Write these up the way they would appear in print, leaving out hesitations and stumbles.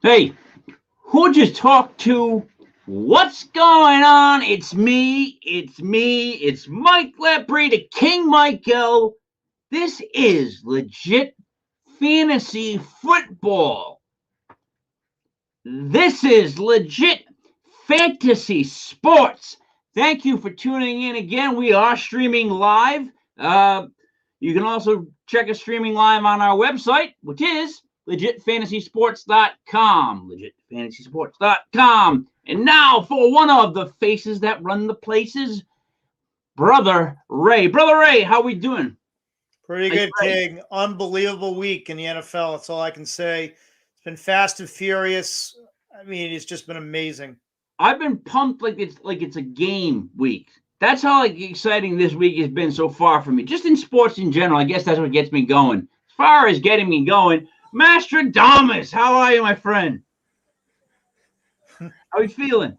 Hey, who just talked to? What's going on? It's Mike Lepre, the King Michael. This is legit fantasy football. This is legit fantasy sports. Thank you for tuning in again. We are streaming live. You can also check us streaming live on our website, which is legitfantasysports.com. Legitfantasysports.com. And now for one of the faces that run the places, Brother Ray. Brother Ray, how we doing? Pretty good, King. Unbelievable week in the NFL. That's all I can say. It's been fast and furious. I mean, it's just been amazing. I've been pumped like it's a game week. That's how exciting this week has been so far for me. Just in sports in general, I guess that's what gets me going. As far as getting me going, Mastradamus, how are you, my friend? How are you feeling?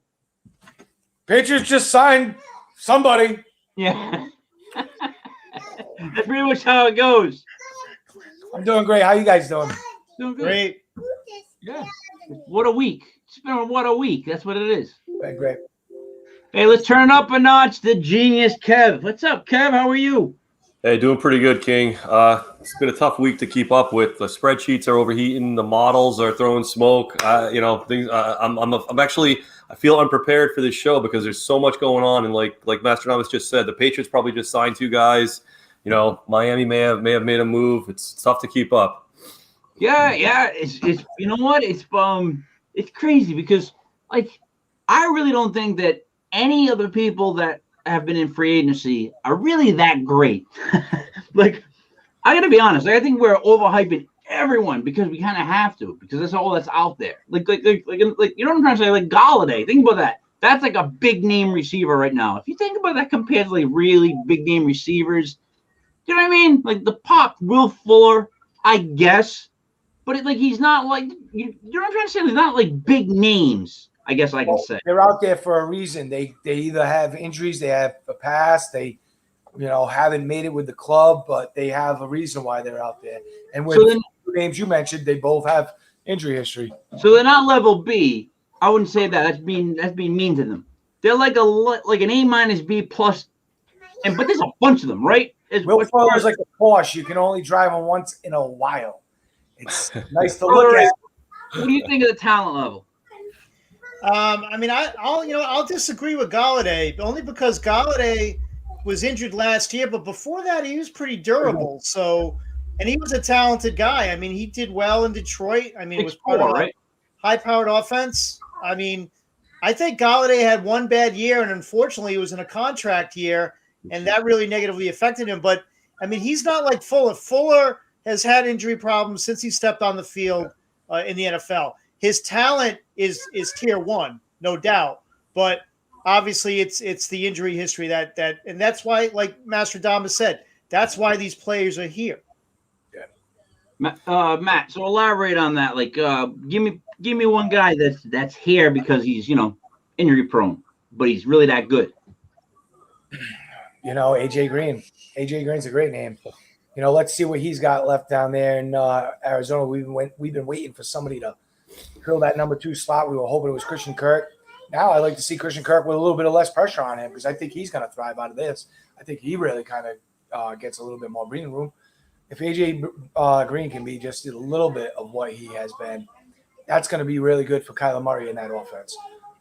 Patriots just signed somebody. Yeah. That's pretty much how it goes. I'm doing great. How you guys doing? Doing good. Great. Yeah. What a week. It's been what a week. That's what it is. Great. Hey, let's turn it up a notch. The genius Kev. What's up, Kev? How are you? Hey, doing pretty good, King. It's been a tough week to keep up with. The spreadsheets are overheating. The models are throwing smoke. Things. I'm actually. I feel unprepared for this show because there's so much going on. And like Mastradamus just said, the Patriots probably just signed two guys. You know, Miami may have made a move. It's tough to keep up. Yeah. It's you know what? It's crazy because I really don't think that any other people that have been in free agency are really that great. I gotta be honest. I think we're overhyping everyone because we kind of have to, because that's all that's out there. You know what I'm trying to say? Like Golladay. Think about that. That's like a big name receiver right now. If you think about that compared to really big name receivers, you know what I mean? Like the pop, Will Fuller, I guess, but he's not you know what I'm trying to say? They're not like big names. I guess I can say they're out there for a reason. They either have injuries, they have a past, they haven't made it with the club, but they have a reason why they're out there. And with the names you mentioned, they both have injury history. So they're not level B. I wouldn't say that. That's being mean to them. They're like an A- B plus, but there's a bunch of them, right? Will Fuller is like a Porsche. You can only drive them once in a while. It's nice to look at. What do you think of the talent level? I'll disagree with Golladay, only because Golladay was injured last year, but before that he was pretty durable. So, and he was a talented guy. I mean, he did well in Detroit. I mean, it was part of a high-powered offense. I mean, I think Golladay had one bad year, and unfortunately, he was in a contract year, and that really negatively affected him. But I mean, he's not like Fuller. Fuller has had injury problems since he stepped on the field in the NFL. His talent is tier one, no doubt, but obviously it's the injury history that and that's why, like Mastradamus said, that's why these players are here. Yeah. Matt, so elaborate on that. Give me one guy that's here because he's injury prone, but he's really that good. AJ Green. AJ Green's a great name. Let's see what he's got left down there in Arizona. We've been waiting for somebody to fill that number 2 slot. We were hoping it was Christian Kirk. Now I'd like to see Christian Kirk with a little bit of less pressure on him because I think he's going to thrive out of this. I think he really kind of gets a little bit more breathing room. If AJ Green can be just a little bit of what he has been, that's going to be really good for Kyler Murray in that offense.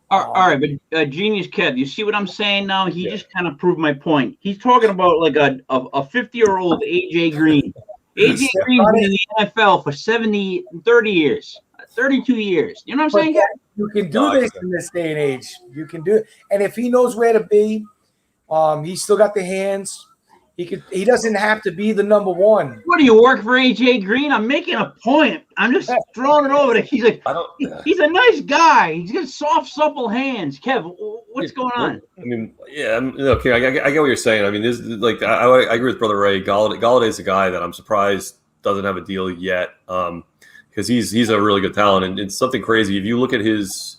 All right, but Genius Kev, you see what I'm saying now? He just kind of proved my point. He's talking about like a 50-year-old AJ Green. AJ Green's been in the NFL for 30 years. 32 years. You know what I'm saying? You can do this in this day and age. You can do it. And if he knows where to be, he's still got the hands. He doesn't have to be the number 1. What do you work for AJ Green? I'm making a point. I'm just throwing it over there. He's like, he's a nice guy. He's got soft, supple hands. Kev, what's going on? I mean, yeah, okay. I get what you're saying. I mean, this I agree with Brother Ray. Galladay's a guy that I'm surprised doesn't have a deal yet. Because he's a really good talent, and it's something crazy. If you look at his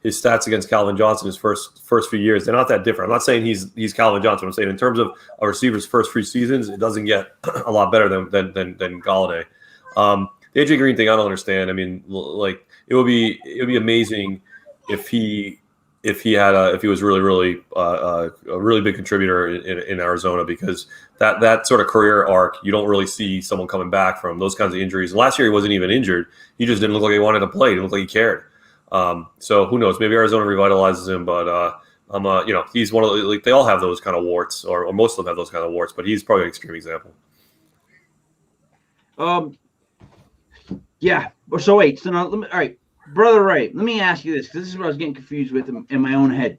stats against Calvin Johnson his first few years, they're not that different. I'm not saying he's Calvin Johnson. I'm saying in terms of a receiver's first 3 seasons, it doesn't get a lot better than Golladay. the AJ Green thing, I don't understand. I mean, like it would be amazing if he was really a really big contributor in Arizona, because that sort of career arc, you don't really see someone coming back from those kinds of injuries. And last year he wasn't even injured; he just didn't look like he wanted to play. He didn't look like he cared. So who knows? Maybe Arizona revitalizes him, but he's one of the, like, they all have those kind of warts, or most of them have those kind of warts. But he's probably an extreme example. Yeah. So wait. So now, all right, Brother Ray. Let me ask you this, because this is what I was getting confused with in my own head.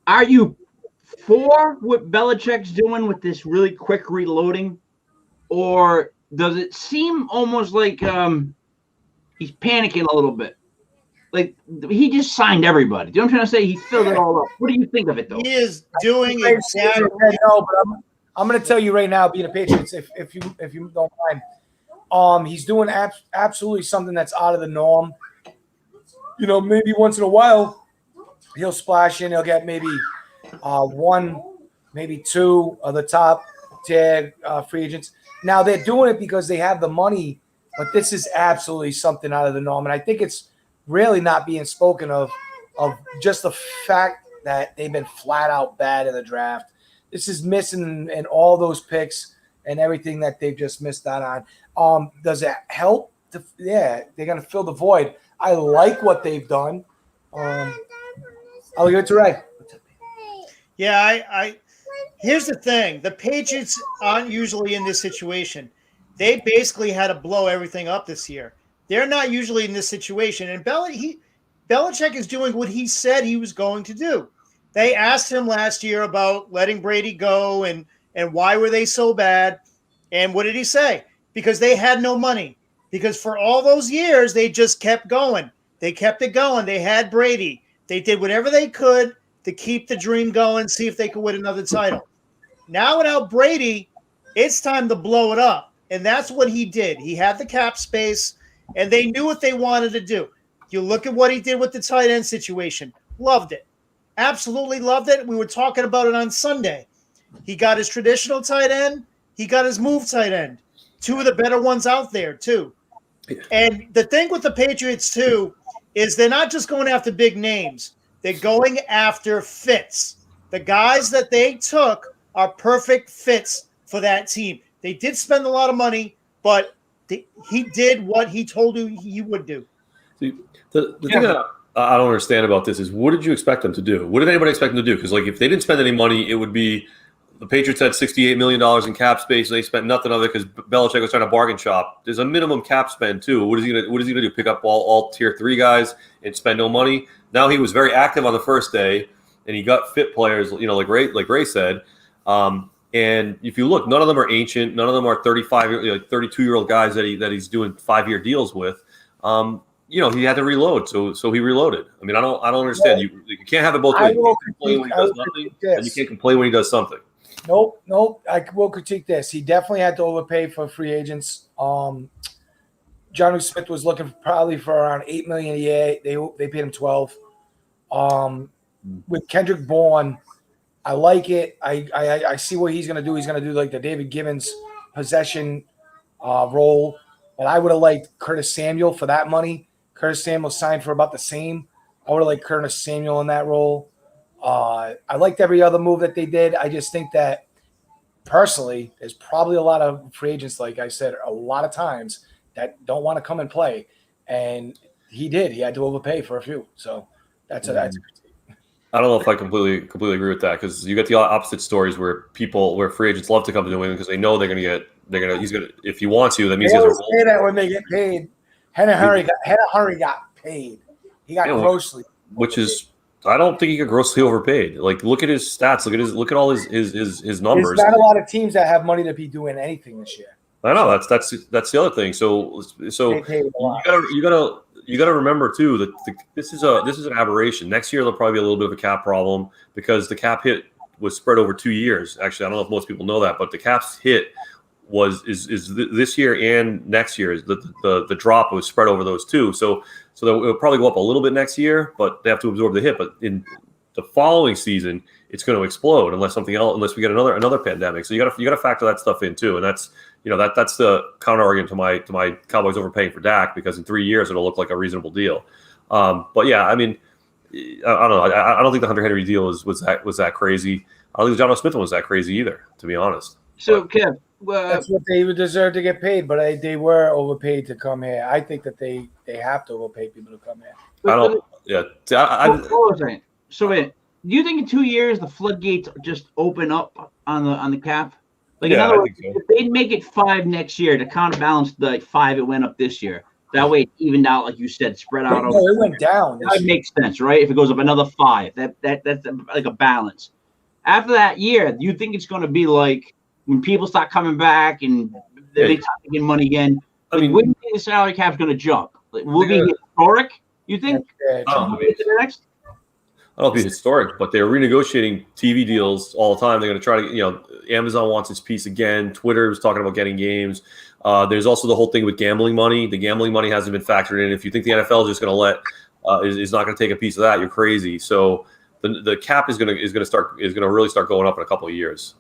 Are you for what Belichick's doing with this really quick reloading, or does it seem almost like he's panicking a little bit? Like he just signed everybody. Do you know what I'm trying to say? He filled it all up. What do you think of it, though? He is doing exactly. No, but I'm going to tell you right now, being a Patriots, if you don't mind, he's doing absolutely something that's out of the norm. You know, maybe once in a while he'll splash in. He'll get maybe one, maybe two of the top tier free agents. Now they're doing it because they have the money, but this is absolutely something out of the norm, and I think it's really not being spoken of just the fact that they've been flat out bad in the draft. This is missing in all those picks and everything that they've just missed out on. Does it help? Yeah, they're going to fill the void. I like what they've done. I'll give it to Ray. Yeah, I here's the thing. The Patriots aren't usually in this situation. They basically had to blow everything up this year. They're not usually in this situation. And Belichick is doing what he said he was going to do. They asked him last year about letting Brady go and why were they so bad. And what did he say? Because they had no money. Because for all those years, they just kept going. They kept it going. They had Brady. They did whatever they could to keep the dream going, see if they could win another title. Now without Brady, it's time to blow it up. And that's what he did. He had the cap space, and they knew what they wanted to do. You look at what he did with the tight end situation. Loved it. Absolutely loved it. We were talking about it on Sunday. He got his traditional tight end. He got his move tight end. Two of the better ones out there, too. And the thing with the Patriots, too, is they're not just going after big names. They're going after fits. The guys that they took are perfect fits for that team. They did spend a lot of money, but he did what he told you he would do. See, the thing that I don't understand about this is, what did you expect them to do? What did anybody expect them to do? Because, like, if they didn't spend any money, it would be the Patriots had $68 million in cap space, and they spent nothing of it because Belichick was trying to bargain shop. There's a minimum cap spend too. What is he gonna do? Pick up all tier 3 guys and spend no money? Now he was very active on the first day, and he got fit players. You know, like Ray said. And if you look, none of them are ancient. None of them are 32-year-old guys that he's doing 5-year deals with. He had to reload, so he reloaded. I mean, I don't understand. You can't have it both ways. You can't complain when he does nothing, and you can't complain when he does something. Nope. I will critique this. He definitely had to overpay for free agents. Jonnu Smith was looking probably for around $8 million a year. They paid him $12 million. With Kendrick Bourne, I like it. I see what he's going to do. He's going to do like the David Gibbons possession role. But I would have liked Curtis Samuel for that money. Curtis Samuel signed for about the same. I would have liked Curtis Samuel in that role. I liked every other move that they did. I just think that personally, there's probably a lot of free agents, like I said, a lot of times that don't want to come and play. And he did. He had to overpay for a few. So that's a critique. I don't know if I completely agree with that, because you get the opposite stories where free agents love to come to New England because they know he's gonna if he wants you, that means they he has always say that when they get paid. Henry got paid. He got grossly, which is, I don't think he got grossly overpaid. Like, look at his stats. Look at all his numbers. There's not a lot of teams that have money to be doing anything this year. I know that's the other thing. So you gotta remember too that this is an aberration. Next year there'll probably be a little bit of a cap problem because the cap hit was spread over 2 years. Actually, I don't know if most people know that, but the cap's hit is this year and next year. The drop was spread over those two. So it'll probably go up a little bit next year, but they have to absorb the hit. But in the following season, it's going to explode unless we get another pandemic. So you got to factor that stuff in too, and that's that's the counter argument to my Cowboys overpaying for Dak, because in 3 years it'll look like a reasonable deal. But yeah, I mean, I don't know. I don't think the Hunter Henry deal was that crazy. I don't think John Smith was that crazy either, to be honest. So, Kev, that's what they would deserve to get paid, but they were overpaid to come here. I think that they have to overpay people to come here. I don't. Yeah. So wait, do you think in 2 years the floodgates just open up on the cap? Like, in other words, if they'd make it 5 next year to counterbalance the 5 it went up this year, that way it evened out, like you said, spread out. No, it went down. That makes sense, right? If it goes up another 5, that's like a balance. After that year, do you think it's going to be like when people start coming back and they start making money again? I mean, when do you think the salary cap's going to jump? Like, will it be historic? You think? I don't know if it'll be historic, but they're renegotiating TV deals all the time. They're going to try to, Amazon wants its piece again. Twitter is talking about getting games. There's also the whole thing with gambling money. The gambling money hasn't been factored in. If you think the NFL is just going to is not going to take a piece of that, you're crazy. So the cap is going to really start going up in a couple of years.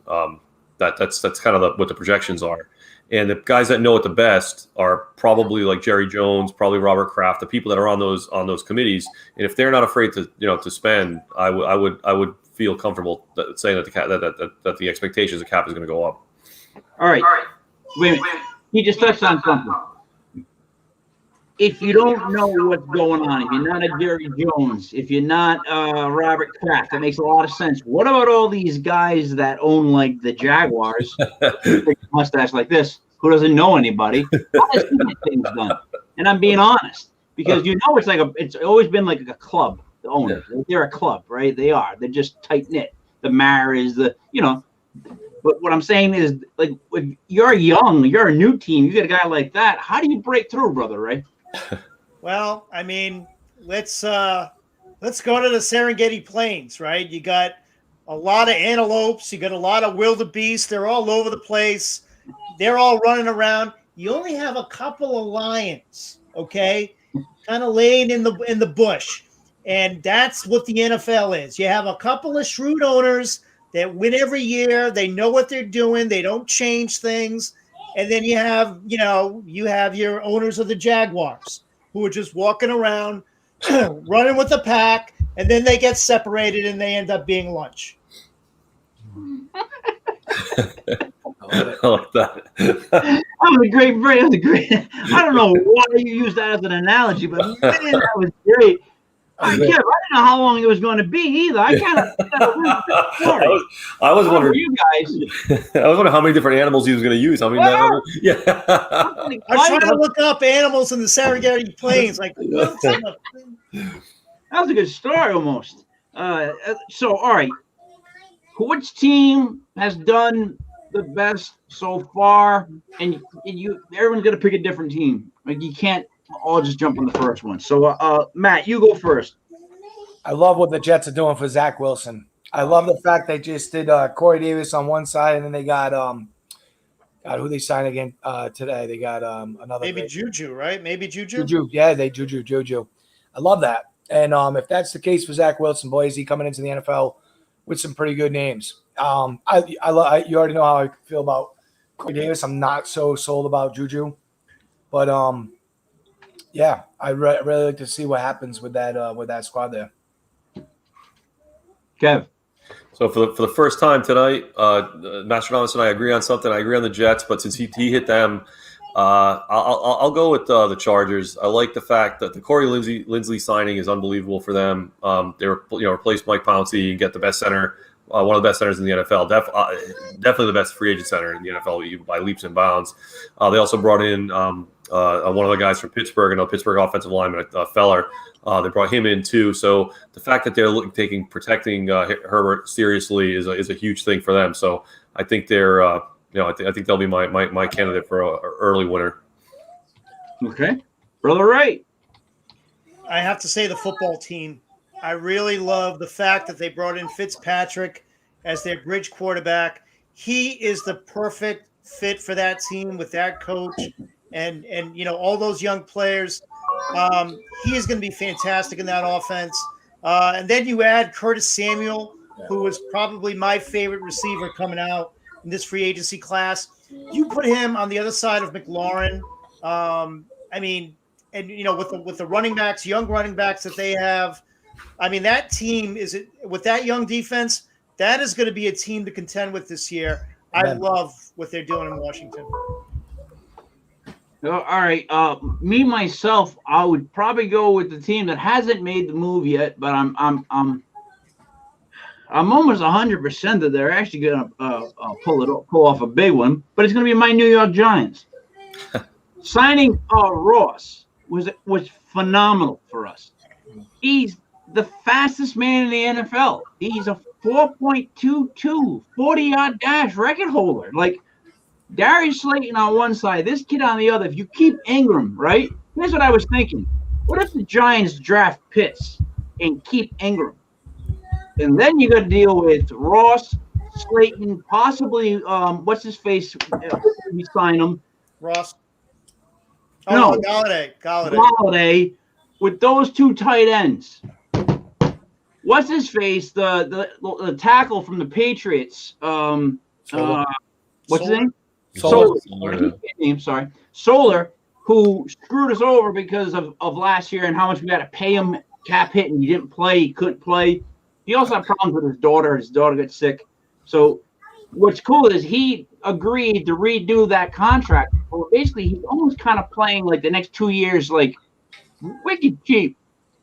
That's kind of what the projections are. And the guys that know it the best are probably like Jerry Jones, probably Robert Kraft, the people that are on those committees. And if they're not afraid to spend, I would feel comfortable saying that the expectations of cap is going to go up. All right. Wait a minute. He just touched on something. If you don't know what's going on, if you're not a Jerry Jones, if you're not Robert Kraft, that makes a lot of sense. What about all these guys that own like the Jaguars, mustache like this, who doesn't know anybody? How does he get things done? And I'm being honest, because it's always been like a club. The owners, they're a club, right? They are. They're just tight knit. The Maras, But what I'm saying is, like, if you're young, you're a new team, you get a guy like that. How do you break through, brother, Ray? Well, I mean, let's go to the Serengeti Plains, right? You got a lot of antelopes, you got a lot of wildebeest. They're all over the place. They're all running around. You only have a couple of lions, okay, kind of laying in the bush, and that's what the NFL is. You have a couple of shrewd owners that win every year. They know what they're doing. They don't change things. And then you have your owners of the Jaguars who are just walking around, running with the pack, and then they get separated and they end up being lunch. I like that. That was a great break. That was a great. I don't know why you used that as an analogy, but man, that was great. I didn't know how long it was going to be either. I was wondering. You guys. I was wondering how many different animals he was going to use. I mean, I'm trying to look up animals in the Serengeti Plains. Like, that was a good story, almost. So, all right, which team has done the best so far? And everyone's going to pick a different team. Like, you can't all just jump on the first one. So, Matt, you go first. I love what the Jets are doing for Zach Wilson. I love the fact they just did Corey Davis on one side, and then they got who they signed again today. They got another maybe Juju, right? Maybe Juju. Yeah, Juju. I love that. And if that's the case for Zach Wilson, boy, is he coming into the NFL with some pretty good names. You already know how I feel about Corey Davis. I'm not so sold about Juju, but yeah, I really like to see what happens with that squad there. Kev. So for the first time tonight, Mastronomous and I agree on something. I agree on the Jets, but since he hit them, I'll go with the Chargers. I like the fact that the Corey Linsley signing is unbelievable for them. They replaced Mike Pouncey and get the best center, one of the best centers in the NFL. Definitely the best free agent center in the NFL by leaps and bounds. They also brought in one of the guys from Pittsburgh, Pittsburgh offensive lineman, Feller. They brought him in too. So the fact that they're protecting Herbert seriously is a huge thing for them. So I think they're, I think they'll be my candidate for an early winner. Okay, brother, Ray. I have to say the football team. I really love the fact that they brought in Fitzpatrick as their bridge quarterback. He is the perfect fit for that team with that coach and all those young players. He is going to be fantastic in that offense. And then you add Curtis Samuel, who was probably my favorite receiver coming out in this free agency class. You put him on the other side of McLaurin. I mean, and with the running backs, young running backs that they have, I mean, that team with that young defense, that is going to be a team to contend with this year. I love what they're doing in Washington. All right. Me myself, I would probably go with the team that hasn't made the move yet, but I'm almost 100% that they're actually going to pull off a big one. But it's going to be my New York Giants. Signing Ross was phenomenal for us. He's the fastest man in the NFL. He's a 4.22 40-yard dash record holder. Like, Darius Slayton on one side, this kid on the other. If you keep Ingram, right? Here's what I was thinking. What if the Giants draft Pitts and keep Ingram? And then you got to deal with Ross, Slayton, possibly, what's his face? We sign him. Ross. No. Golladay. With those two tight ends. What's his face? The tackle from the Patriots. What's his name? Solar. Solar, who screwed us over because of last year and how much we had to pay him cap hit, and he didn't play. He couldn't play. He also had problems with his daughter. His daughter got sick. So what's cool is he agreed to redo that contract. Well, basically, he's almost kind of playing like the next 2 years, like wicked cheap.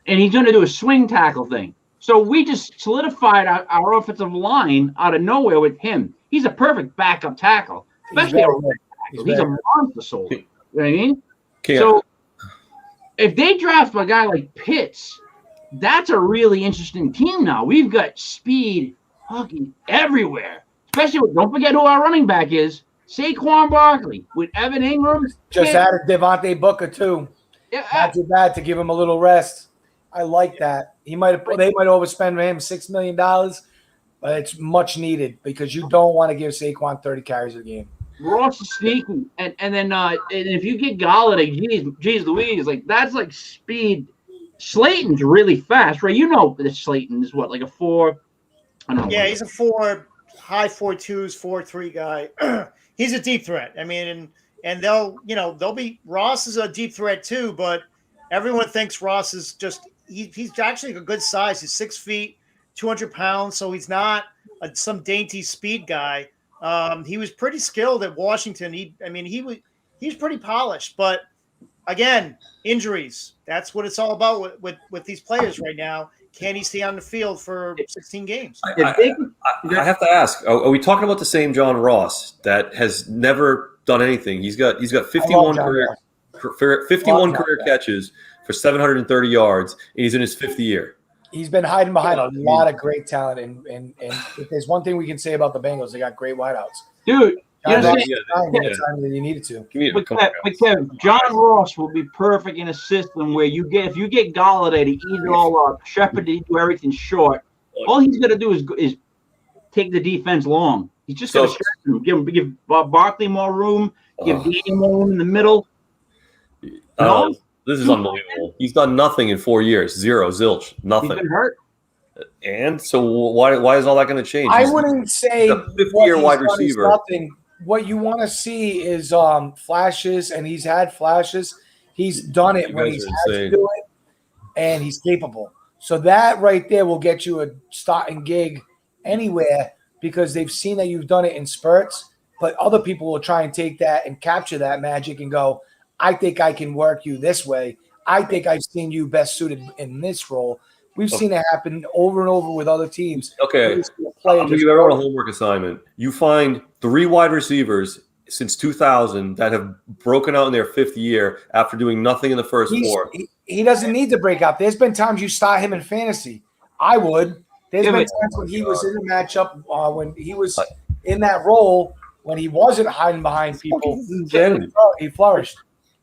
And he's going to do a swing tackle thing. So we just solidified our offensive line out of nowhere with him. He's a perfect backup tackle, especially he's a monster soldier. You know what I mean? So if they draft a guy like Pitts, that's a really interesting team now. We've got speed hockey everywhere. Especially don't forget who our running back is. Saquon Barkley with Evan Ingram. Just added Devontae Booker too. Yeah, not too bad to give him a little rest. I like that. They might overspend him $6 million, but it's much needed because you don't want to give Saquon 30 carries a game. Ross is sneaky, and then and if you get Golladay, geez Louise, like that's like speed. Slayton's really fast, right? You know that Slayton is what, like a 4? I don't know. Yeah, he's a 4, high 4.2s, 4.3 guy. He's a deep threat. I mean, and they'll be Ross is a deep threat too, but everyone thinks Ross is just he's actually a good size. He's 6 feet, 200 pounds, so he's not some dainty speed guy. He was pretty skilled at Washington. He's pretty polished, but again, injuries. That's what it's all about with these players right now. Can he stay on the field for 16 games? I have to ask: are we talking about the same John Ross that has never done anything? He's got 51 career catches for 730 yards, and he's in his 5th year. He's been hiding behind a lot of great talent, and if there's one thing we can say about the Bengals, they got great wideouts. Dude, time that you needed to. But Kevin, John Ross will be perfect in a system where if you get Golladay to eat it all up, Shepard to do everything short, all he's going to do is take the defense long. He's just going to give Barkley more room, give Daniel more room in the middle. This is unbelievable. He's done nothing in 4 years. Zero, zilch, nothing. He's been hurt. And so why is all that going to change? I wouldn't say the 5th-year wide receiver. What you want to see is flashes, and he's had flashes. He's done it when he's had to do it, and he's capable. So that right there will get you a starting gig anywhere because they've seen that you've done it in spurts, but other people will try and take that and capture that magic and go, I think I can work you this way. I think I've seen you best suited in this role. We've seen it happen over and over with other teams. Okay, I'll give you everyone a homework assignment. You find 3 wide receivers since 2000 that have broken out in their 5th year after doing nothing in the first 4. He doesn't need to break out. There's been times you start him in fantasy. I would. There's been times when he was in the matchup, when he was in that role, when he wasn't hiding behind people. He flourished.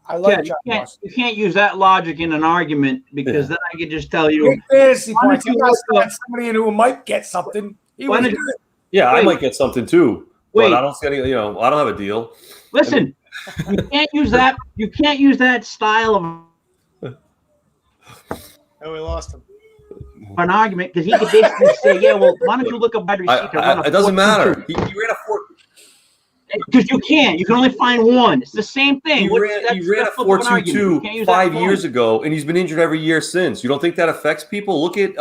I love John Ross. You can't use that logic in an argument because then I could just tell you. Fantasy points. You got somebody in who might get something. I might get something too. But I don't see any. I don't have a deal. Listen, you can't use that. You can't use that style of. Oh, we lost him. an argument because he could basically say, "Yeah, well, why don't you look up wide receiver?" It doesn't matter. He ran a 4. Because you can't. You can only find one. It's the same thing. He ran a 4.22 5 years ago, and he's been injured every year since. You don't think that affects people? Look at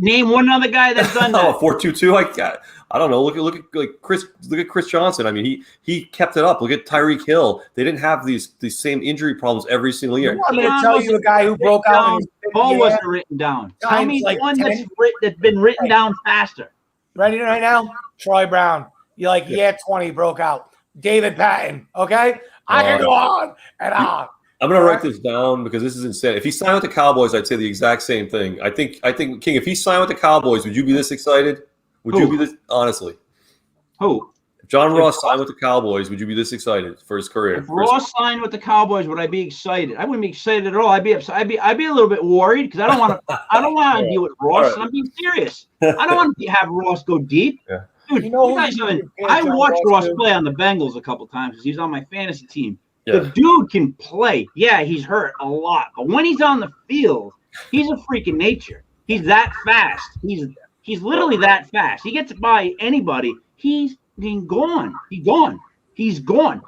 name one other guy that's done that. 4.22. I don't know. Look at Chris Johnson. I mean, he kept it up. Look at Tyreek Hill. They didn't have these same injury problems every single year. I'm going to tell you a guy who broke out. Ball wasn't written down. Tell me like one that's been written down faster. Ready right now? Troy Brown. You're like, 20 broke out. David Patton. Okay, I can go on and on. I'm gonna write this down because this is insane. If he signed with the Cowboys, I'd say the exact same thing. I think King, if he signed with the Cowboys, would you be this excited? Would you be this honestly? Who? If John Ross signed with the Cowboys, would you be this excited for his career? If Ross signed with the Cowboys, would I be excited? I wouldn't be excited at all. I'd be upset. I'd be a little bit worried because I don't want to deal with Ross. Right. And I'm being serious. I don't want to have Ross go deep. Yeah. Dude, I watched Ross play on the Bengals a couple times because he's on my fantasy team. Yeah. The dude can play. Yeah, he's hurt a lot, but when he's on the field, he's a freaking nature. He's that fast. He's literally that fast. He gets by anybody. He's gone. He's gone.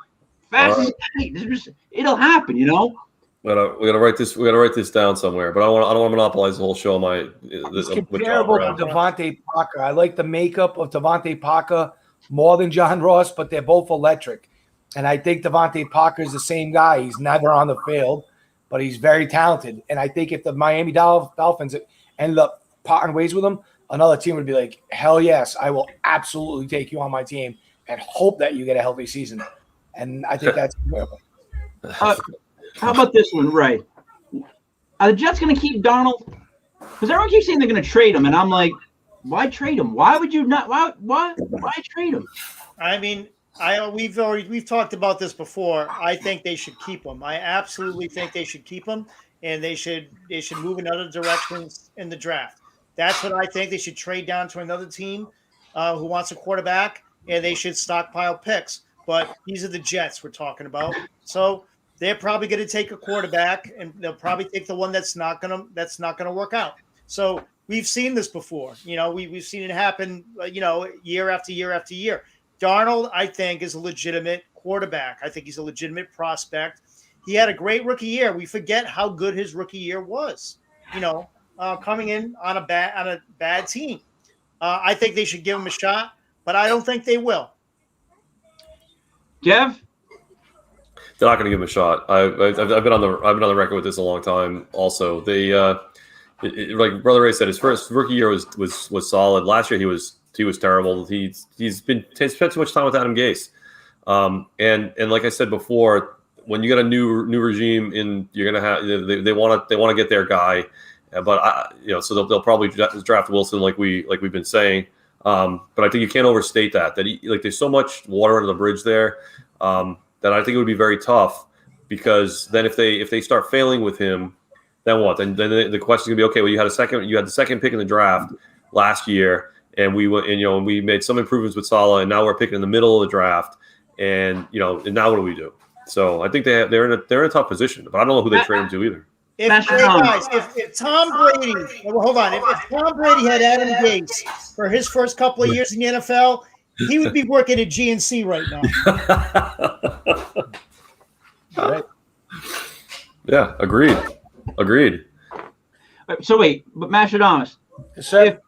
Fast as it'll happen, you know. We gotta write this. We gotta write this down somewhere. But I don't want to monopolize the whole show. It's comparable to Devontae Parker. I like the makeup of Devontae Parker more than John Ross, but they're both electric. And I think Devontae Parker is the same guy. He's never on the field, but he's very talented. And I think if the Miami Dolphins ended up parting ways with him, another team would be like, hell yes, I will absolutely take you on my team and hope that you get a healthy season. And I think that's comparable. How about this one, Ray? Are the Jets going to keep Donald? Because everyone keeps saying they're going to trade him, and I'm like, why trade him? Why would you not? Why trade him? I mean, we've talked about this before. I think they should keep him. I absolutely think they should keep him, and they should move in other directions in the draft. That's what I think. They should trade down to another team who wants a quarterback, and they should stockpile picks. But these are the Jets we're talking about, so. They're probably going to take a quarterback, and they'll probably take the one that's not going to work out. So we've seen this before. You know, we've seen it happen. You know, year after year after year. Darnold, I think, is a legitimate quarterback. I think he's a legitimate prospect. He had a great rookie year. We forget how good his rookie year was. You know, coming in on a bad team. I think they should give him a shot, but I don't think they will. Jeff? They're not going to give him a shot. I've been on the record with this a long time. Also, they like Brother Ray said, his first rookie year was solid. Last year he was terrible. He's spent too much time with Adam Gase, and like I said before, when you got a new regime in, you're gonna have they want to get their guy, but so they'll probably draft Wilson like we've been saying. But I think you can't overstate that there's so much water under the bridge there. That I think it would be very tough, because then if they start failing with him, then what? Then the question is gonna be, okay, well, you had the second pick in the draft last year, and we made some improvements with Saleh, and now we're picking in the middle of the draft, and now what do we do? So I think they're in a tough position, but I don't know who they trade him to either. If Tom Brady, hold on, if Tom Brady had Adam Gase for his first couple of years in the NFL, he would be working at GNC right now. Right. Yeah, agreed. So wait, but Mastradamus, if Sam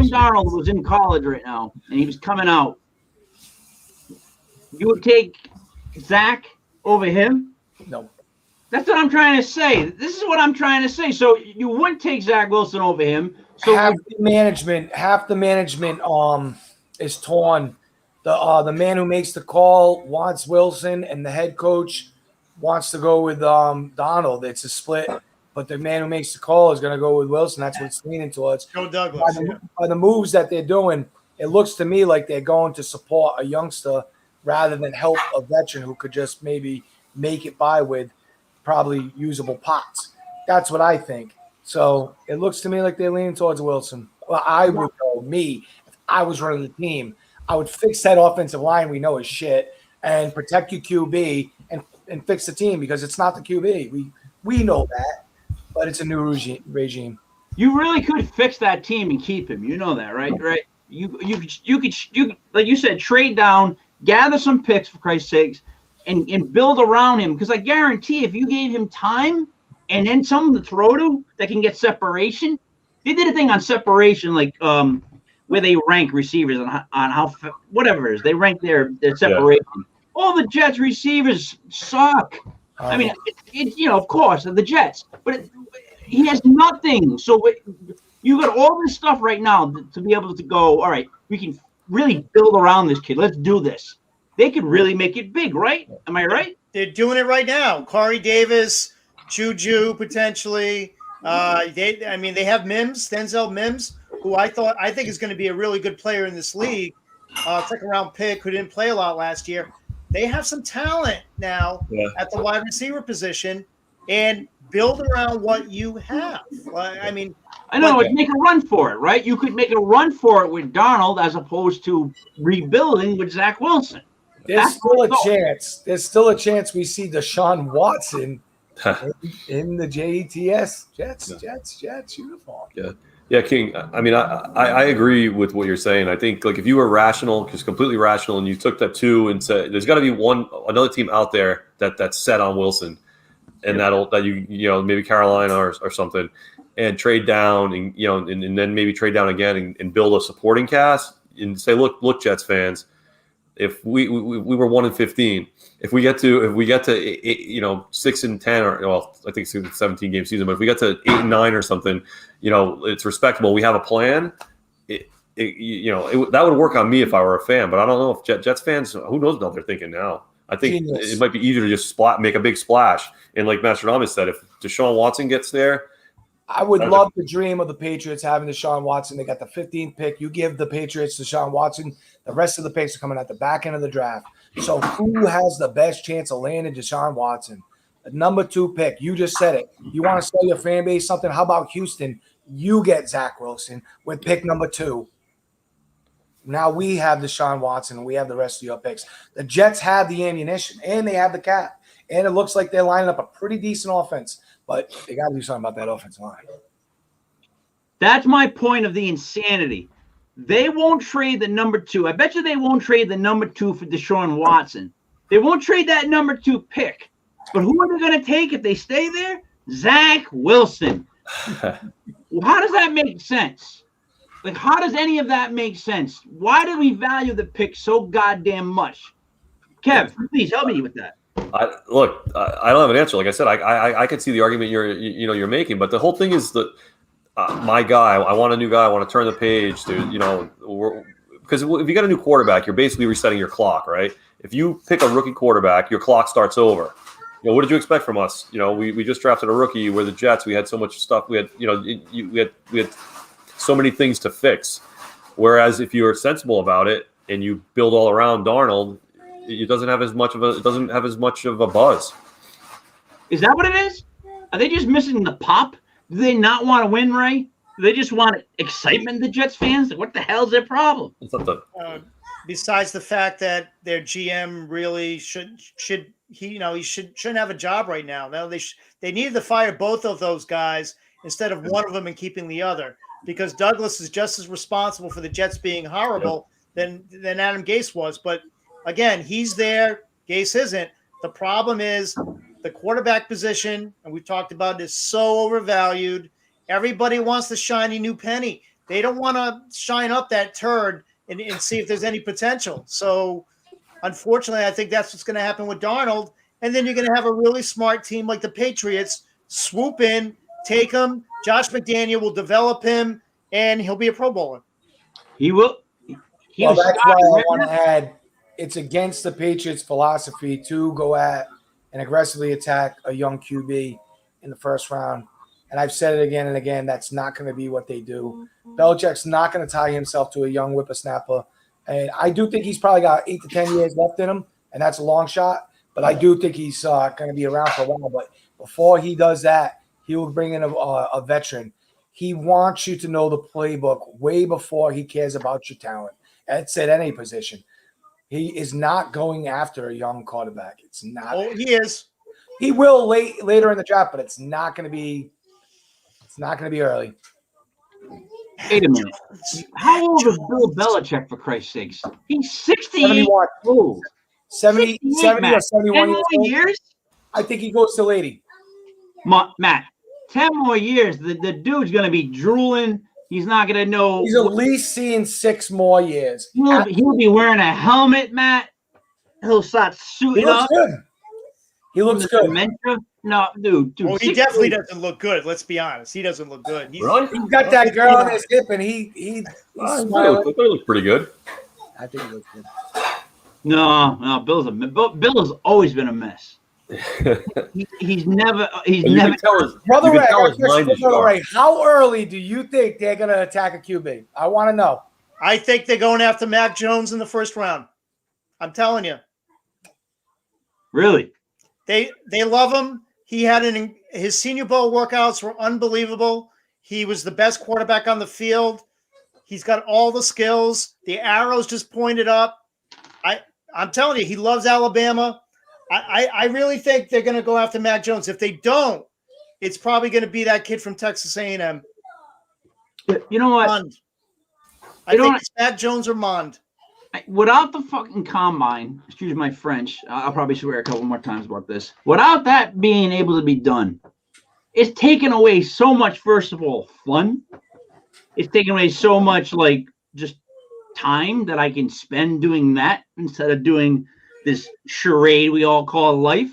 Darnold was in college right now and he was coming out, you would take Zach over him? No. That's what I'm trying to say. This is what I'm trying to say. So you wouldn't take Zach Wilson over him. So half the management is torn. The man who makes the call wants Wilson, and the head coach wants to go with Donald. It's a split, but the man who makes the call is going to go with Wilson. That's what it's leaning towards. Joe Douglas. By the moves that they're doing, it looks to me like they're going to support a youngster rather than help a veteran who could just maybe make it by with probably usable pots. That's what I think. So it looks to me like they're leaning towards Wilson. Well, I would go, if I was running the team, I would fix that offensive line we know is shit and protect your QB and fix the team, because it's not the QB. We know that, but it's a new regime. You really could fix that team and keep him. You know that, right? Right. You could like you said, trade down, gather some picks for Christ's sakes, and build around him. Because I guarantee, if you gave him time and then someone to throw to that can get separation, they did a thing on separation, like where they rank receivers on how whatever it is, they rank their separation. Yeah. All the Jets receivers suck. I mean, of course, the Jets, but he has nothing. So you got all this stuff right now to be able to go, all right, we can really build around this kid. Let's do this. They could really make it big, right? Am I right? They're doing it right now. Corey Davis, Juju, potentially. They have Mims, Denzel Mims, who I think is going to be a really good player in this league. Second-round pick who didn't play a lot last year. They have some talent now at the wide receiver position, and build around what you have. I know, make a run for it, right? You could make a run for it with Darnold as opposed to rebuilding with Zach Wilson. There's still a chance. There's still a chance we see Deshaun Watson in the Jets uniform. Yeah, King. I mean, I agree with what you're saying. I think, like, if you were rational, just completely rational, and you took that 2 and said, "There's got to be another team out there that's set on Wilson," and that you maybe Carolina or something, and trade down and then maybe trade down again and build a supporting cast and say, look, Jets fans, if we were 1-15, if we get to 6 and 10, or I think it's a 17 game season, but if we get to 8 and 9 or something, it's respectable. We have a plan. That would work on me if I were a fan, but I don't know if Jets fans, who knows what they're thinking now. I think it might be easier to just make a big splash. And like Mastradamus said, if Deshaun Watson gets there, I would love the dream of the Patriots having Deshaun Watson. They got the 15th pick. You give the Patriots Deshaun Watson. The rest of the picks are coming at the back end of the draft. So who has the best chance of landing Deshaun Watson? The number 2 pick. You just said it. You want to sell your fan base something? How about Houston? You get Zach Wilson with pick number 2. Now we have Deshaun Watson, and we have the rest of your picks. The Jets have the ammunition, and they have the cap. And it looks like they're lining up a pretty decent offense. But they got to do something about that offensive line. That's my point of the insanity. They won't trade the number 2. I bet you they won't trade the number 2 for Deshaun Watson. They won't trade that number 2 pick. But who are they going to take if they stay there? Zach Wilson. How does that make sense? Like, how does any of that make sense? Why do we value the pick so goddamn much? Kev, please help me with that. I don't have an answer. Like I said, I could see the argument you're making, but the whole thing is that my guy, I want a new guy. I want to turn the page to, because if you got a new quarterback, you're basically resetting your clock, right? If you pick a rookie quarterback, your clock starts over. What did you expect from us? We just drafted a rookie. We're the Jets. We had so much stuff. We had so many things to fix. Whereas if you're sensible about it and you build all around Darnold, it doesn't have as much of a buzz. Is that what it is? Are they just missing the pop? Do they not want to win, Ray? Do they just want excitement, the Jets fans? What the hell's their problem? It's not the besides the fact that their GM really shouldn't have a job right now. Now they needed to fire both of those guys instead of one of them and keeping the other, because Douglas is just as responsible for the Jets being horrible than Adam Gase was. But again, he's there. Gase isn't. The problem is the quarterback position, and we've talked about it, is so overvalued. Everybody wants the shiny new penny. They don't want to shine up that turd and see if there's any potential. So, unfortunately, I think that's what's going to happen with Darnold. And then you're going to have a really smart team like the Patriots swoop in, take him. Josh McDaniel will develop him, and he'll be a Pro Bowler. He will. Well, that's why I want to add, it's against the Patriots' philosophy to go at and aggressively attack a young QB in the first round. And I've said it again and again, that's not going to be what they do. Belichick's not going to tie himself to a young whippersnapper. And I do think he's probably got 8 to 10 years left in him, and that's a long shot. But I do think he's going to be around for a while. But before he does that, he will bring in a veteran. He wants you to know the playbook way before he cares about your talent. That's at any position. He is not going after a young quarterback. It's not. Oh, he is. He will later in the draft, but it's not going to be. It's not going to be early. Wait a minute. How old is Bill Belichick, for Christ's sakes? He's 68 71. old. 70 or 71 10 years more old. years? I think he goes to 80. Matt, 10 more years. The dude's going to be drooling. He's not going to know. He's at least seeing 6 more years. He'll be wearing a helmet, Matt. He'll start He suiting looks up. good. He looks good. Dementia. No, dude. Well, he definitely doesn't look good. Let's be honest. He doesn't look good. Really? He's got that girl on his hip, and he's smiling. They look pretty good. I think he looks good. No. Bill has always been a mess. He's never. Brother Ray, mind is Brother sharp. Ray, how early do you think they're going to attack a QB? I want to know. I think they're going after Mac Jones in the first round. I'm telling you. Really? They love him. He had his Senior Bowl workouts were unbelievable. He was the best quarterback on the field. He's got all the skills. The arrows just pointed up. I'm telling you, he loves Alabama. I really think they're going to go after Mac Jones. If they don't, it's probably going to be that kid from Texas A&M. You know what? Mond. I think it's Mac Jones or Mond. Without the fucking combine, excuse my French, I'll probably swear a couple more times about this. Without that being able to be done, it's taken away so much, first of all, fun. It's taken away so much, like, just time that I can spend doing that instead of doing this charade we all call life.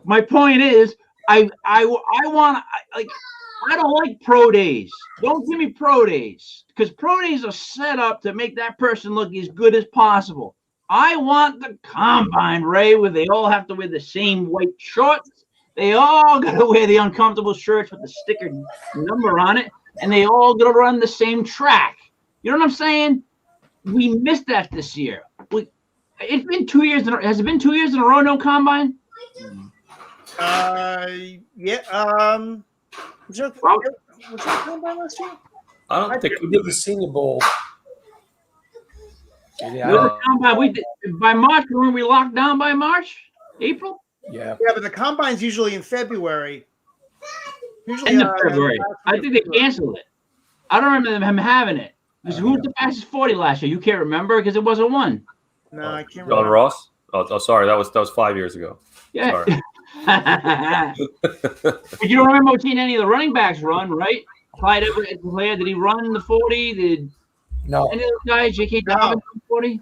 My point is, I don't like pro days. Don't give me pro days, because pro days are set up to make that person look as good as possible. I want the combine, Ray, where they all have to wear the same white shorts. They all got to wear the uncomfortable shirts with the sticker number on it, and they all got to run the same track. You know what I'm saying? We missed that this year. It's been 2 years. Has it been 2 years in a row, no combine? Yeah. Was there combine last year? I don't think We did the Senior Bowl. There was a combine. We did, by March, when we locked down by March, April. Yeah. Yeah, but the combine's usually in February. Usually End of February. I think they canceled it. I don't remember them having it. Who was the fastest 40 last year? You can't remember because it wasn't one. No, I can't John remember. Ross. Oh, sorry, that was 5 years ago. Yeah. Sorry. But you don't remember seeing any of the running backs run, right? Clyde Edwards-Helaire, did he run in the 40? Did No. any of those guys, J.K. Dobbins, in the 40?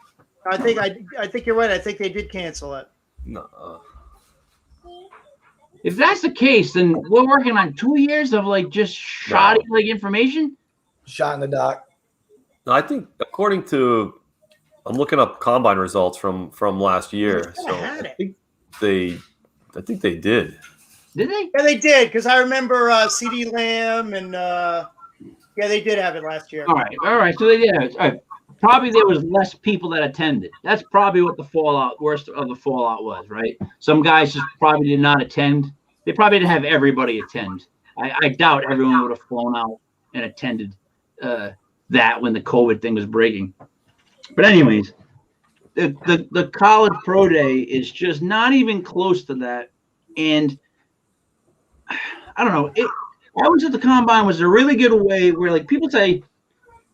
I think you're right. I think they did cancel it. No. If that's the case, then we're working on 2 years of like just shoddy like information. Shot in the dark. No, I think according to, I'm looking up combine results from last year. I So had I it. think they did. Did they? Yeah, they did, because I remember C.D. Lamb and yeah, they did have it last year. All right. So they did. All right. Probably there was less people that attended. That's probably what the worst of the fallout was, right? Some guys just probably did not attend. They probably didn't have everybody attend. I doubt everyone would have flown out and attended that when the COVID thing was breaking. But anyways, the college pro day is just not even close to that. And I don't know. I always thought the combine was a really good way where, like, people say,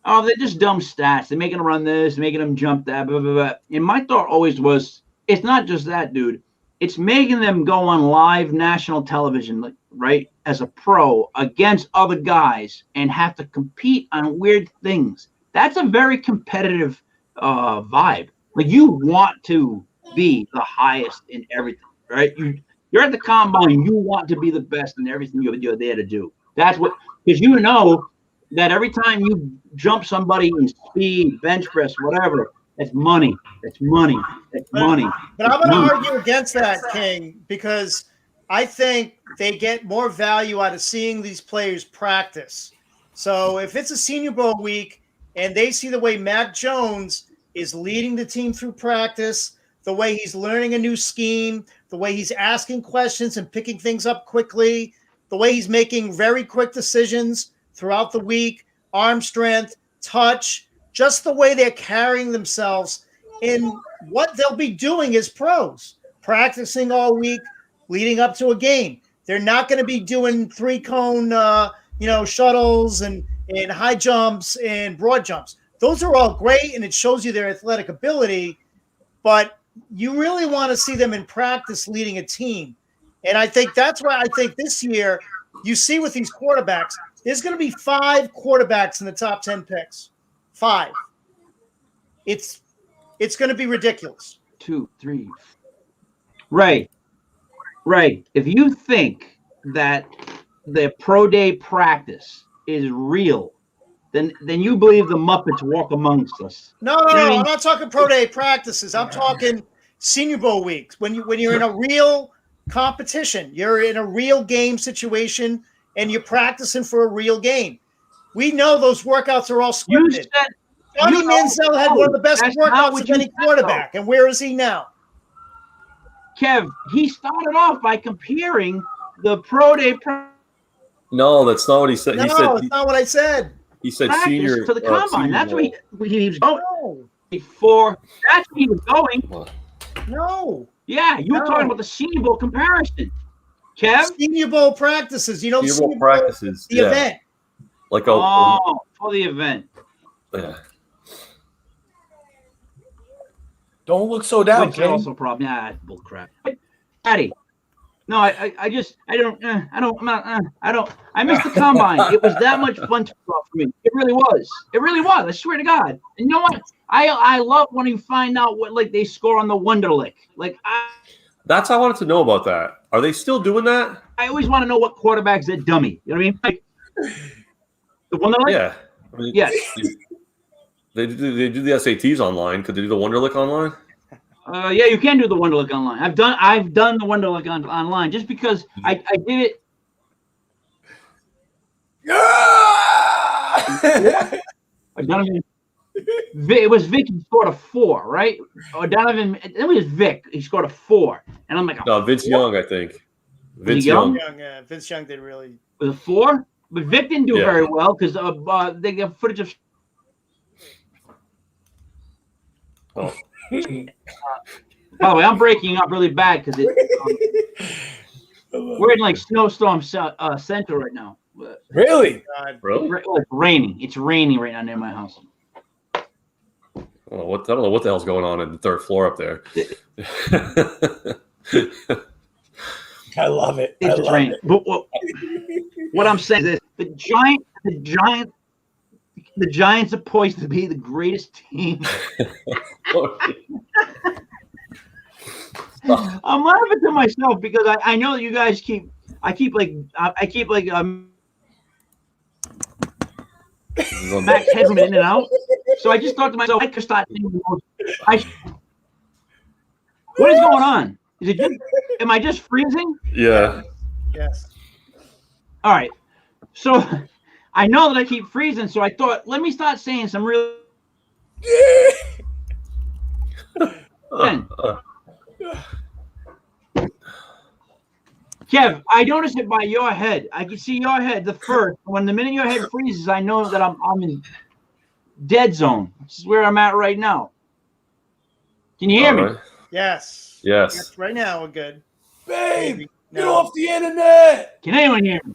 oh, they're just dumb stats. They're making them run this, making them jump that, blah, blah, blah. And my thought always was, it's not just that, dude. It's making them go on live national television, like, right, as a pro against other guys and have to compete on weird things. That's a very competitive vibe. Like, you want to be the highest in everything, right? You're at the combine. You want to be the best in everything you're there to do. That's what, because you know that every time you jump somebody in speed, bench press, whatever, that's money. That's money. That's money. But I'm going to argue against that, King, because I think they get more value out of seeing these players practice. So if it's a Senior Bowl week and they see the way Mac Jones is leading the team through practice, the way he's learning a new scheme, the way he's asking questions and picking things up quickly, the way he's making very quick decisions throughout the week, arm strength, touch, just the way they're carrying themselves in what they'll be doing as pros, practicing all week leading up to a game. They're not going to be doing 3-cone, shuttles and in high jumps and broad jumps. Those are all great, and it shows you their athletic ability, but you really want to see them in practice leading a team. And I think that's why I think this year you see with these quarterbacks, there's going to be 5 quarterbacks in the top 10 picks. 5. It's going to be ridiculous. 2, 3. Right. If you think that the pro day practice is real, then you believe the Muppets walk amongst us. No, I'm not talking pro day practices. I'm talking Senior Bowl weeks when you're in a real competition, you're in a real game situation, and you're practicing for a real game. We know those workouts are all scripted. Johnny Manziel had one of the best workouts of any quarterback, and where is he now? Kev, he started off by comparing the pro day. No, that's not what he said. No, that's not what I said. He said senior to the combine. That's where he was going. No. Before that's where he was going. No. Yeah, you were talking about the Senior Bowl comparison, Kev. Senior Bowl practices. You know, Senior Bowl practices. The event. Like for the event. Yeah. Don't look so down, Which is also a problem. Yeah, that's bull crap. Patty. No, I missed the combine. It was that much fun to for me. It really was. I swear to God. And you know what? I love when you find out what they score on the Wonderlic. That's I wanted to know about that. Are they still doing that? I always want to know what quarterbacks that dummy. You know what I mean? The Wonderlic? Yeah. I mean, yes. They do the SATs online. Could they do the Wonderlic online? Yeah, you can do the Wonderlic online. I've done the Wonderlic online just because I did it. It was Vic. He scored a 4, right? Or Donovan. It was Vic. He scored a 4, and I'm like, no, Vince Young, I think. Vince Young. Vince Young did really. Was a 4, but Vic didn't do very well because they got footage of. Oh. By the way, I'm breaking up really bad because we're in snowstorm center right now. Really? Really? It's raining. It's raining right now near my house. I don't know what the hell's going on in the 3rd floor up there. I love it. It's raining. But what I'm saying is the Giants are poised to be the greatest team. I'm laughing to myself because I know that you guys keep Max Headman in and out. So I just thought to myself, I could start thinking, what is going on? Am I just freezing? Yeah. Yes. All right. So I know that I keep freezing, so I thought, let me start saying some real. Kev, I noticed it by your head. I can see your head the first. When the minute your head freezes, I know that I'm in dead zone. This is where I'm at right now. Can you hear me? Yes. Yes. Right now we're good. Babe, get off the internet. Can anyone hear me?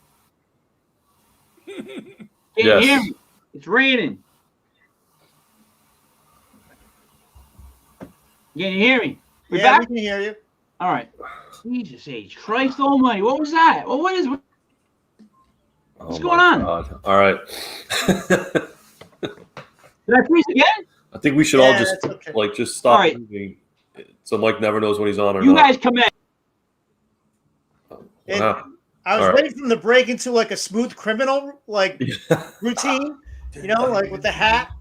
Can you hear me? It's raining. Can you hear me? We can hear you. All right. Jesus H. Christ almighty. What was that? What's going on? God. All right. Did I freeze again? I think we should all just just stop right. moving, so Mike never knows when he's on or you not. Guys come in. I was waiting for him to break into a smooth criminal routine, with the hat.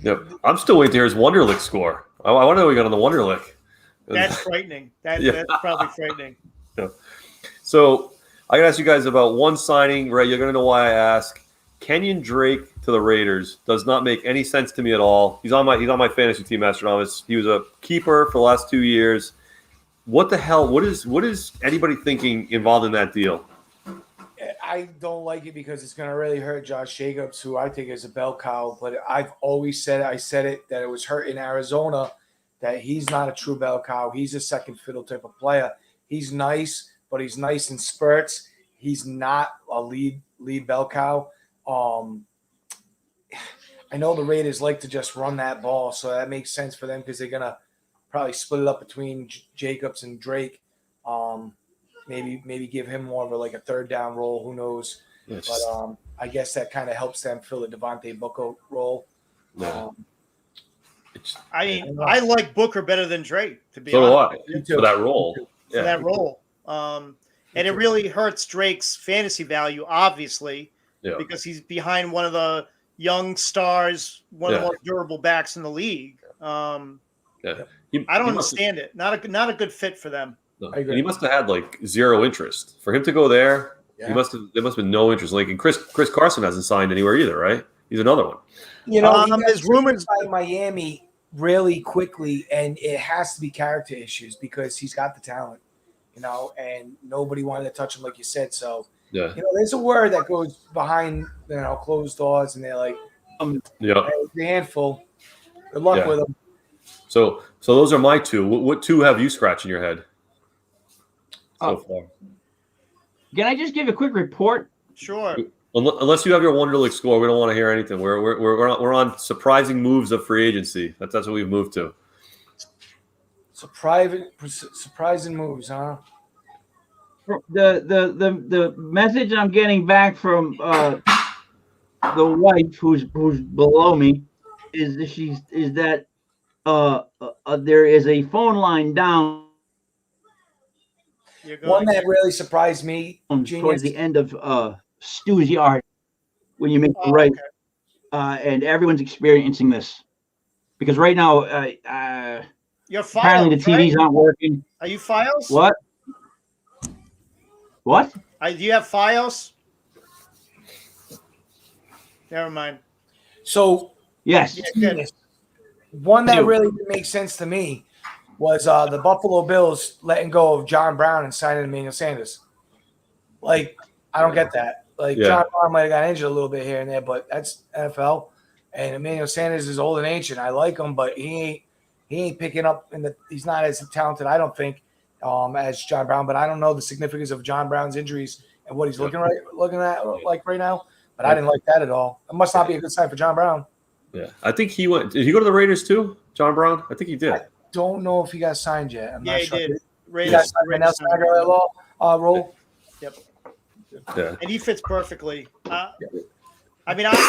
Yep. I'm still waiting to hear his Wonderlic score. I want to know what he got on the Wonderlic. That's frightening. That's probably frightening. Yeah. So I gotta ask you guys about one signing, right? You're gonna know why I ask. Kenyon Drake to the Raiders does not make any sense to me at all. He's on my fantasy team, Astronomist. He was a keeper for the last 2 years. What the hell? What is anybody thinking involved in that deal? I don't like it because it's going to really hurt Josh Jacobs, who I think is a bell cow. But I've always said that it was hurt in Arizona, that he's not a true bell cow. He's a second fiddle type of player. He's nice, but he's nice in spurts. He's not a lead bell cow. I know the Raiders like to just run that ball, so that makes sense for them because they're gonna probably split it up between Jacobs and Drake. Maybe give him more of a third down role. Who knows? Yeah, But I guess that kind of helps them fill the Devontae Booker role. yeah. I mean, I like Booker better than Drake, to be So honest. do I for that role. For that role. And it really hurts Drake's fantasy value, obviously, because he's behind one of the young stars, one of the most durable backs in the league. I don't understand it. Not a good fit for them. No. And he must have had zero interest for him to go there. Yeah. There must have been no interest. And Chris Carson hasn't signed anywhere either, right? He's another one. There's rumors by Miami really quickly, and it has to be character issues because he's got the talent, and nobody wanted to touch him, like you said. So, there's a word that goes behind, closed doors, and they're like, hey, it's a handful. Good luck with them. So those are my two. What two have you scratching your head so far? Can I just give a quick report? Sure. Unless you have your Wonderlic score, we don't want to hear anything. We're on surprising moves of free agency. That's what we've moved to. Surprising moves, huh? The message I'm getting back from the wife who's below me is that there is a phone line down. One that really surprised me towards the end of Stu's yard when you make the right, and everyone's experiencing this because right now, you're Files, apparently the TVs aren't working. Are you Files? What? Do you have Files? Never mind. So yes, one that really didn't make sense to me was the Buffalo Bills letting go of John Brown and signing Emmanuel Sanders. I don't get that. John Brown might have got injured a little bit here and there, but that's NFL. And Emmanuel Sanders is old and ancient. I like him, but he ain't picking up he's not as talented, I don't think, as John Brown. But I don't know the significance of John Brown's injuries and what he's looking at right now. But I didn't like that at all. It must not be a good sign for John Brown. Yeah, I think he went. Did he go to the Raiders too, John Brown? I think he did. I don't know if he got signed yet. I'm not sure. He did. He got signed by Nelson Aguilar role. Yep. Yeah. And he fits perfectly. I'll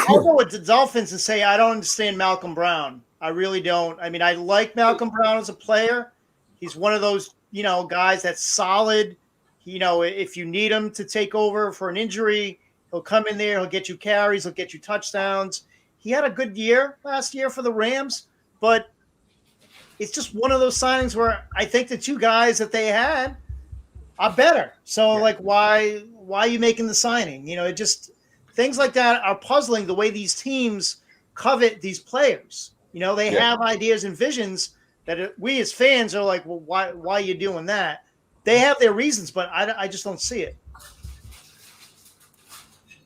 go with the Dolphins and say I don't understand Malcolm Brown. I really don't. I mean, I like Malcolm Brown as a player. He's one of those, guys that's solid. If you need him to take over for an injury, he'll come in there. He'll get you carries. He'll get you touchdowns. He had a good year last year for the Rams, but it's just one of those signings where I think the two guys that they had are better. So, why are you making the signing? It just things like that are puzzling the way these teams covet these players. They have ideas and visions that we as fans are like, well, why are you doing that? They have their reasons, but I just don't see it.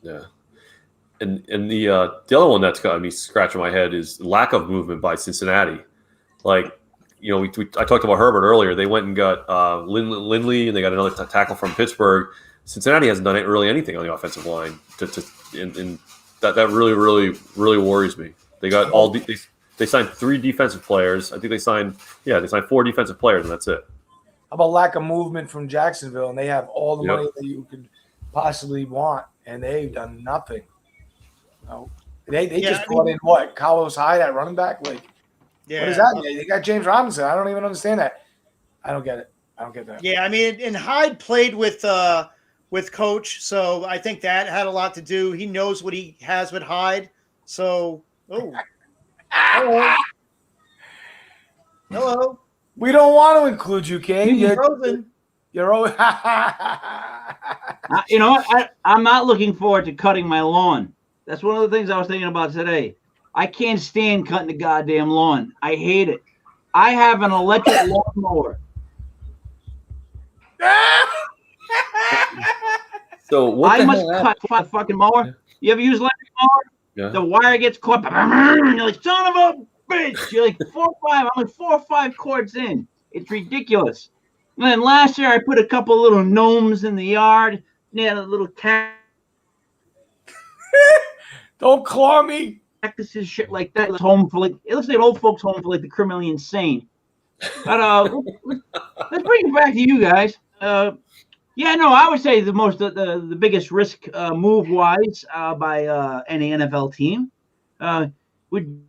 Yeah. And the other one that's got me scratching my head is lack of movement by Cincinnati. I talked about Herbert earlier. They went and got Lindley, and they got another tackle from Pittsburgh. Cincinnati hasn't done really anything on the offensive line. And that really, really, really worries me. They got they signed 3 defensive players. I think they signed 4 defensive players, and that's it. How about lack of movement from Jacksonville? And they have all the money that you could possibly want, and they've done nothing. They just brought in Carlos Hyde at running back. What is that? They got James Robinson. I don't even understand that. I don't get it. I don't get that. Yeah, I mean, and Hyde played with Coach, so I think that had a lot to do. He knows what he has with Hyde. So, hello. We don't want to include you, King. You're frozen. You're always. You know what? I'm not looking forward to cutting my lawn. That's one of the things I was thinking about today. I can't stand cutting the goddamn lawn. I hate it. I have an electric lawnmower. So I must cut the fucking mower. You ever use electric mower? Yeah. The wire gets caught. You're like, son of a bitch. You're like 4 or 5 cords in. It's ridiculous. And then last year I put a couple little gnomes in the yard. Yeah, a little cat. Don't claw me. practices, shit like that. It's home for it looks like an old folks' home for the criminally insane. But let's bring it back to you guys. Yeah, no, I would say the biggest risk move wise by any NFL team would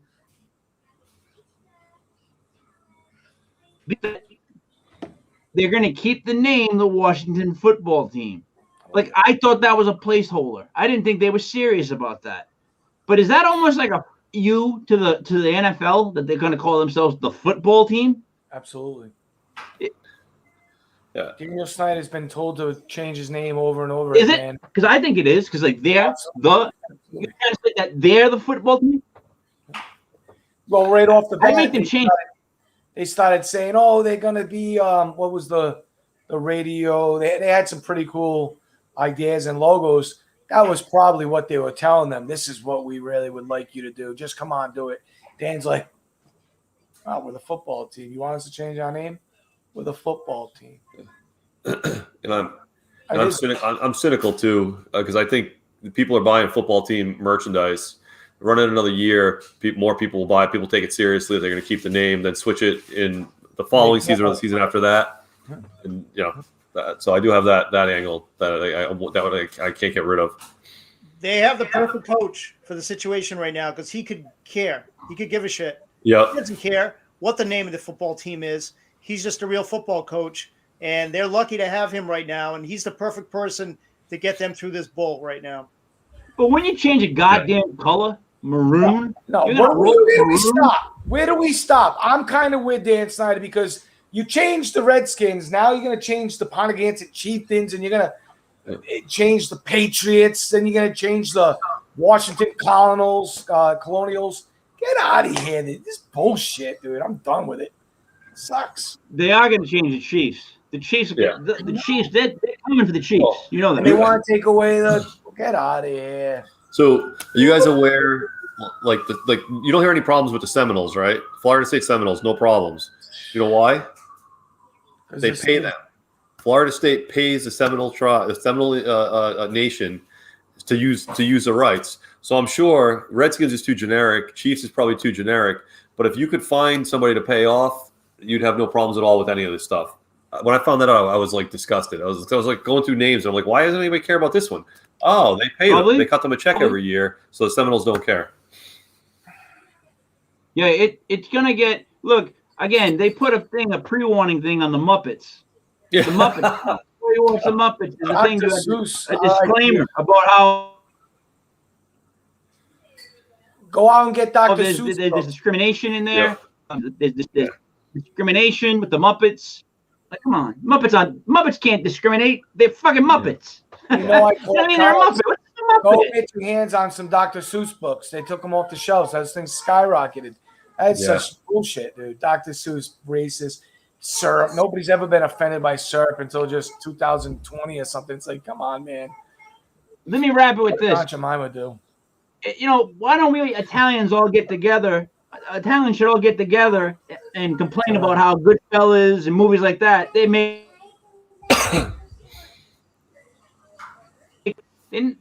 be that they're going to keep the name the Washington Football Team. Like, I thought that was a placeholder. I didn't think they were serious about that. But is that almost like a to the NFL that they're going to call themselves the football team? Absolutely. Yeah. Daniel Snyder's been told to change his name over and over Is again. it? Because I think it is. Because they're the football team. Well, right off the bat, I make them change. They started saying, "Oh, they're gonna be what was the radio?" They had some pretty cool ideas and logos. That was probably what they were telling them. This is what we really would like you to do. Just come on, do it. Dan's like, "Oh, we're the football team. You want us to change our name? We're the football team." And I'm cynical too because I think people are buying football team merchandise. Run it another year, more people will buy it. People take it seriously. They're going to keep the name, then switch it in the following season or the season after that. And so I do have that angle that I can't get rid of. They have the perfect coach for the situation right now because he could care. He could give a shit. Yeah, He doesn't care what the name of the football team is. He's just a real football coach, and they're lucky to have him right now. And he's the perfect person to get them through this bowl right now. But when you change a goddamn color, maroon. No, You're gonna where do we roll stop? Where do we stop? I'm kind of with Dan Snyder because you changed the Redskins. Now you're going to change the Pontiac Chieftains, and you're going to change the Patriots. Then you're going to change the Washington Colonials. Get out of here. This is bullshit, dude. I'm done with it. It sucks. They are going to change the Chiefs. The Chiefs, the Chiefs, they're coming for the Chiefs. You know that. And they want to take away the – get out of here. So, are you guys aware? Like you don't hear any problems with the Seminoles, right? Florida State Seminoles, no problems. You know why? They pay them. Florida State pays the Seminole nation to use the rights. So I'm sure Redskins is too generic. Chiefs is probably too generic. But if you could find somebody to pay off, you'd have no problems at all with any of this stuff. When I found that out, I was like disgusted. I was like going through names. And I'm like, why doesn't anybody care about this one? Oh, they pay them. They cut them a check every year, so the Seminoles don't care. Yeah, it's gonna get. Look again. They put a pre-warning thing on the Muppets. Yeah. The Muppets. Before you watch the Muppets, there's a thing, a disclaimer yeah. about how go out and get Dr. there's Seuss. discrimination in there. Yeah. There's discrimination with the Muppets. Like, come on, Muppets can't discriminate. They're fucking Muppets. You know, I they're Muppets. What's a go Muppet? get your hands on some Dr. Seuss books. They took them off the shelves. Those things skyrocketed. That's such bullshit, dude. Dr. Seuss, racist, syrup. Nobody's ever been offended by syrup until just 2020 or something. It's like, come on, man. Let me wrap it with this. Aunt Jemima do. You know, why don't we Italians all get together? Italians should all get together and complain about how Goodfellas and movies like that, they make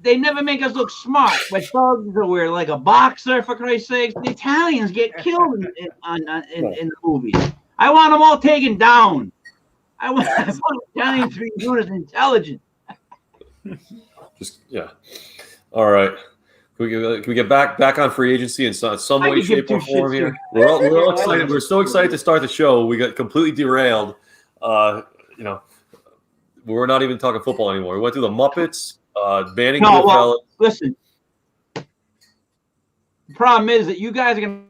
they never make us look smart. We're thugs or we're like a boxer, for Christ's sake. The Italians get killed in the movies. I want them all taken down. I want Italians to be viewed as intelligent. All right. Can we get back on free agency in some way, shape, or form here? We're all excited. We're so excited to start the show. We got completely derailed. We're not even talking football anymore. We went through the Muppets, banning Goodfellas. Well, listen. The problem is that you guys are going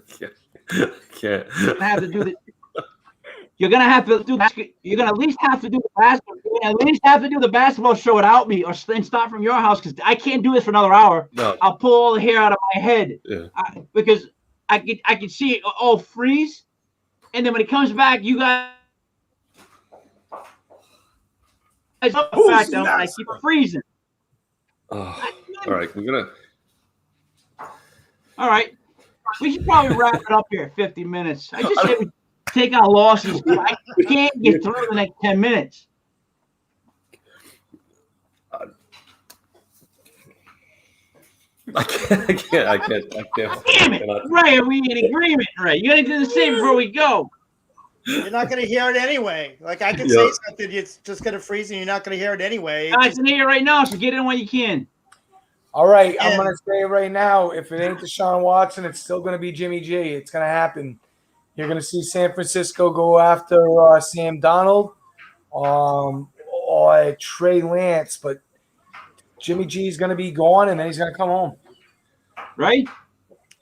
to have to do this. You're gonna have to do. You're gonna at least have to do the basketball. You're gonna at least have to do the basketball show without me, or start from your house because I can't do this for another hour. No. I'll pull all the hair out of my head because I can see it all freeze, and then when it comes back, you guys. I keep freezing. All right, we're gonna. All right, we should probably wrap it up here. 50 minutes. I just said we take our losses. I can't get through the next 10 minutes. I can't. Damn it, Ray, are we in agreement, Ray? You gotta do the same before we go. You're not going to hear it anyway. Like I can Yeah. say something, it's just going to freeze, and you're not going to hear it anyway. It I just- can hear it right now, so get in when you can. All right, I'm Yeah. gonna say right now, if it ain't Deshaun Watson, it's still gonna be Jimmy G. It's gonna happen. You're gonna see San Francisco go after Sam Donald, or Trey Lance, but Jimmy G is gonna be gone, and then he's gonna come home. Right?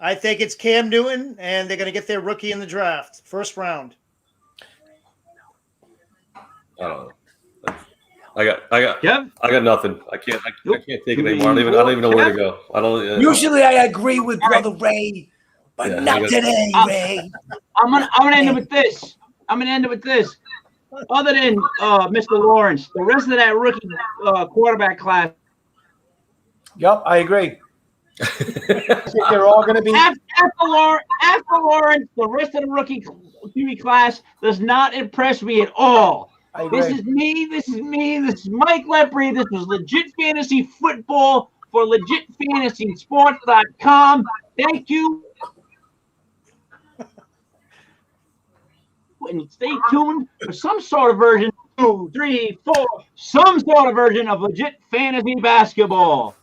I think it's Cam Newton, and they're going to get their rookie in the draft, first round. I don't know. I got Kev? nothing. I can't take it anymore. I don't even know where to go. I don't. Usually, I agree with Brother Ray, but Yeah, I not got- today, Ray. I'm gonna end it with this. Other than Mr. Lawrence, the rest of that rookie quarterback class, Yep, I agree. I think they're all gonna be. after Lawrence, the rest of the rookie QB class does not impress me at all. I agree. This is me. This is Mike Lepre. This was Legit Fantasy Football for LegitFantasySports.com. Thank you. And stay tuned for some sort of version, 2, 3, 4, some sort of version of Legit Fantasy Basketball.